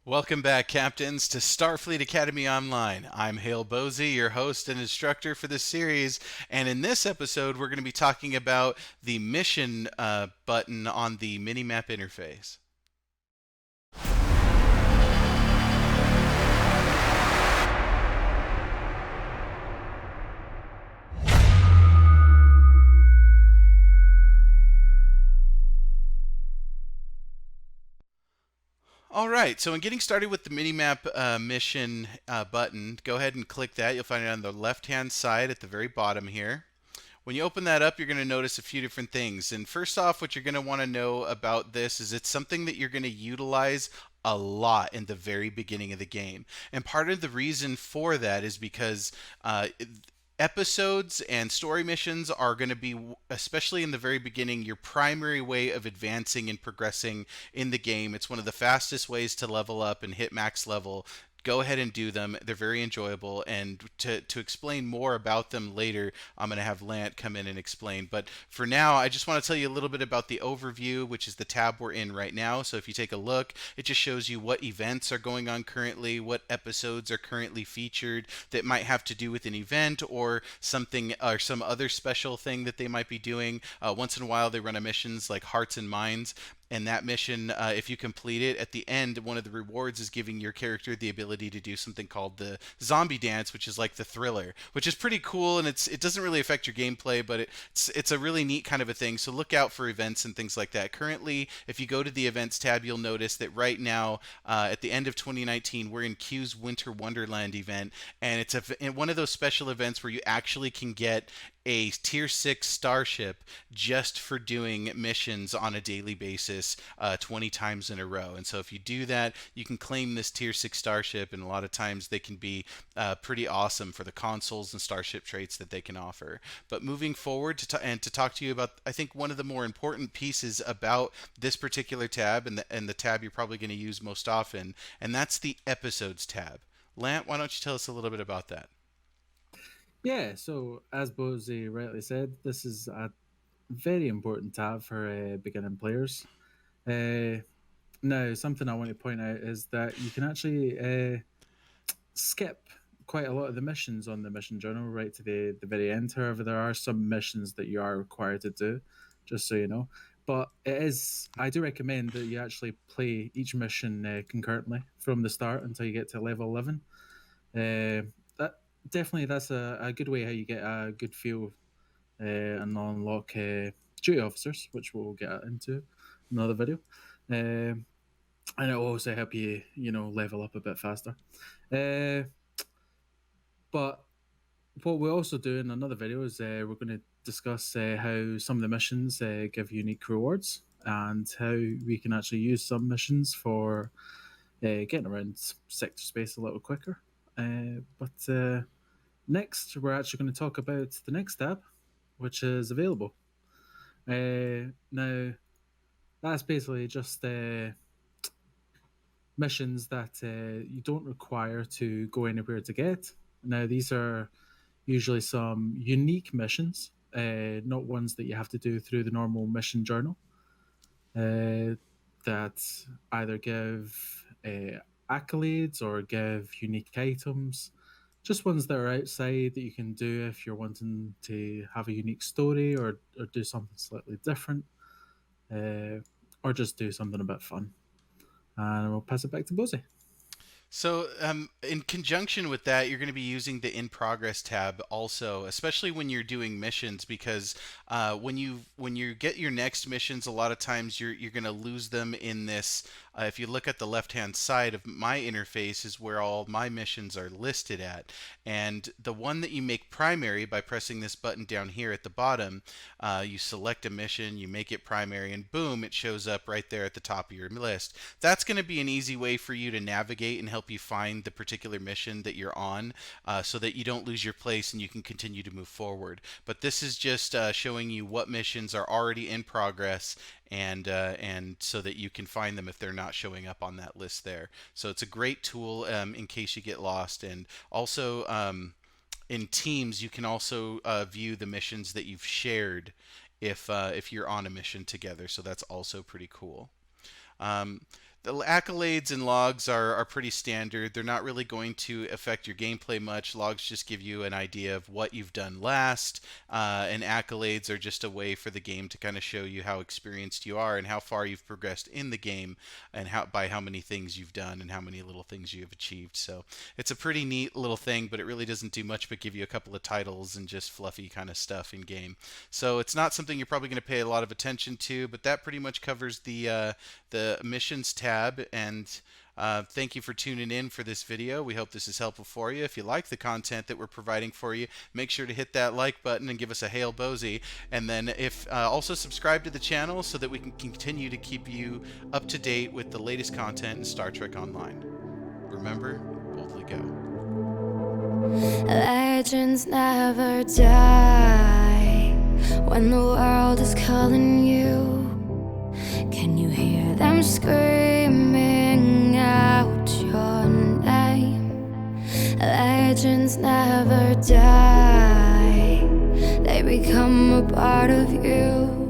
Welcome back, Captains, to Starfleet Academy Online. I'm Hale Bohse, your host and instructor for this series, and in this episode, we're going to be talking about the mission button on the minimap interface. All right, so in getting started with the minimap mission button, go ahead and click that. You'll find it on the left-hand side at the very bottom here. When you open that up, you're going to notice a few different things. And first off, what you're going to want to know about this is it's something that you're going to utilize a lot in the very beginning of the game. And part of the reason for that is because episodes and story missions are going to be, especially in the very beginning, your primary way of advancing and progressing in the game. It's one of the fastest ways to level up and hit max level. Go ahead and do them. They're very enjoyable. And to explain more about them later, I'm going to have Lant come in and explain. But for now, I just want to tell you a little bit about the overview, which is the tab we're in right now. So if you take a look, it just shows you what events are going on currently, what episodes are currently featured that might have to do with an event or something or some other special thing that they might be doing. Once in a while, they run a missions like Hearts and Minds, and that mission, if you complete it, at the end, one of the rewards is giving your character the ability to do something called the zombie dance, which is like the thriller, which is pretty cool, and it doesn't really affect your gameplay, but it's a really neat kind of a thing. So look out for events and things like that. Currently, if you go to the events tab, you'll notice that right now, at the end of 2019, we're in Q's Winter Wonderland event, and it's one of those special events where you actually can get a tier 6 starship just for doing missions on a daily basis 20 times in a row. And so if you do that, you can claim this tier 6 starship, and a lot of times they can be pretty awesome for the consoles and starship traits that they can offer. But moving forward and to talk to you about, I think, one of the more important pieces about this particular tab, and the tab you're probably going to use most often, and that's the episodes tab. Lant, why don't you tell us a little bit about that? Yeah, so as Bose rightly said, this is a very important tab for beginning players. Uh, Now, something I want to point out is that you can actually skip quite a lot of the missions on the mission journal right to the very end. However, there are some missions that you are required to do, just so you know. But I do recommend that you actually play each mission concurrently from the start until you get to level 11. That definitely that's a good way how you get a good feel and unlock duty officers, which we'll get into in another video. Um, and it'll also help you, level up a bit faster. Uh, but what we'll also do in another video is we're going to discuss how some of the missions give unique rewards and how we can actually use some missions for getting around sector space a little quicker. But next, we're actually going to talk about the next tab, which is available. Now, that's basically just missions that you don't require to go anywhere to get. Now, these are usually some unique missions, not ones that you have to do through the normal mission journal, uh, that either give accolades or give unique items. Just ones that are outside that you can do if you're wanting to have a unique story or do something slightly different, uh, or just do something a bit fun. And we'll pass it back to Bose. So, in conjunction with that, you're going to be using the in progress tab also, especially when you're doing missions, because when you get your next missions, a lot of times you're going to lose them in this. If you look at the left hand side of my interface, is where all my missions are listed at, and the one that you make primary by pressing this button down here at the bottom, you select a mission, you make it primary, and boom, it shows up right there at the top of your list. That's going to be an easy way for you to navigate and help you find the particular mission that you're on, so that you don't lose your place and you can continue to move forward. But this is just showing you what missions are already in progress, and so that you can find them if they're not showing up on that list there. So it's a great tool in case you get lost, and also in Teams you can also view the missions that you've shared if you're on a mission together. So that's also pretty cool. Um, The accolades and logs are pretty standard. They're not really going to affect your gameplay much. Logs just give you an idea of what you've done last, and accolades are just a way for the game to kind of show you how experienced you are and how far you've progressed in the game, and by how many things you've done and how many little things you have achieved. So it's a pretty neat little thing, but it really doesn't do much but give you a couple of titles and just fluffy kind of stuff in game. So it's not something you're probably going to pay a lot of attention to, but that pretty much covers the missions tab. And thank you for tuning in for this video. We hope this is helpful for you. If you like the content that we're providing for you, make sure to hit that like button and give us a hail Bohse. And then if also subscribe to the channel so that we can continue to keep you up to date with the latest content in Star Trek Online. Remember, boldly go. Legends never die when the world is calling you. Can you hear them screaming out your name? Legends never die, they become a part of you.